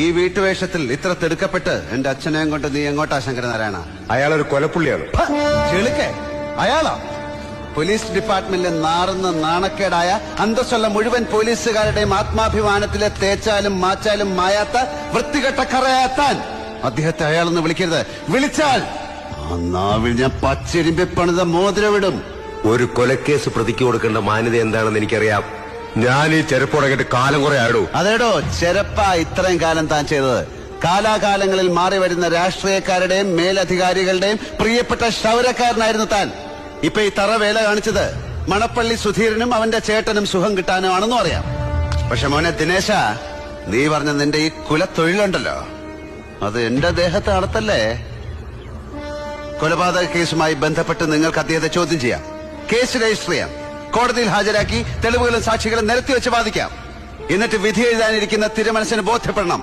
ഈ വീട്ടുവേഷത്തിൽ ഇത്ര തിടുക്കപ്പെട്ട് എന്റെ അച്ഛനെയും കൊണ്ട് നീ എങ്ങോട്ടാ ശങ്കരനാരായണ? അയാളൊരു കൊലപ്പുള്ളിയാണ്. ചെളുക്കെ അയാളാ പോലീസ് ഡിപ്പാർട്ട്മെന്റിലെ നാറുന്ന നാണക്കേടായ അന്തസ്സുള്ള മുഴുവൻ പോലീസുകാരുടെയും ആത്മാഭിമാനത്തിലെ തേച്ചാലും മാച്ചാലും മായാത്ത വൃത്തികെട്ട കറയാത്താൻ അദ്ദേഹത്തെ അയാളെന്ന് വിളിക്കരുത്. വിളിച്ചാൽ ആ നാവിൽ ഞാൻ പച്ചിരിമ്പി പണിത മോതിരവിടും. ഒരു കൊലക്കേസ് പ്രതിക്ക് കൊടുക്കേണ്ട മാന്യത എന്താണെന്ന് എനിക്കറിയാം. ഞാൻ ഈ ചെരുപ്പുടങ്ങിട്ട് കാലം കുറെ ആയിടൂ. അതേടോ ചെരപ്പ ഇത്രയും കാലം താൻ ചെയ്തത്. കാലാകാലങ്ങളിൽ മാറി വരുന്ന രാഷ്ട്രീയക്കാരുടെയും മേലധികാരികളുടെയും പ്രിയപ്പെട്ട ക്ഷൗരക്കാരനായിരുന്നു താൻ. ഇപ്പൊ ഈ തറവേല കാണിച്ചത് മണപ്പള്ളി സുധീരനും അവന്റെ ചേട്ടനും സുഖം കിട്ടാനുമാണെന്നും അറിയാം. പക്ഷെ മോനെ ദിനേശ, നീ പറഞ്ഞ നിന്റെ ഈ കുലത്തൊഴിലുണ്ടല്ലോ, അത് എന്റെ ദേഹത്ത് നടത്തല്ലേ. കൊലപാതക കേസുമായി ബന്ധപ്പെട്ട് നിങ്ങൾക്ക് അദ്ദേഹത്തെ ചോദ്യം ചെയ്യാം, കേസ് രജിസ്റ്റർ ചെയ്യാം, കോടതിയിൽ ഹാജരാക്കി തെളിവുകളും സാക്ഷികളും നിരത്തി വെച്ച് വാദിക്കാം. എന്നിട്ട് വിധി എഴുതാനിരിക്കുന്ന തിരുമനസിന് ബോധ്യപ്പെടണം.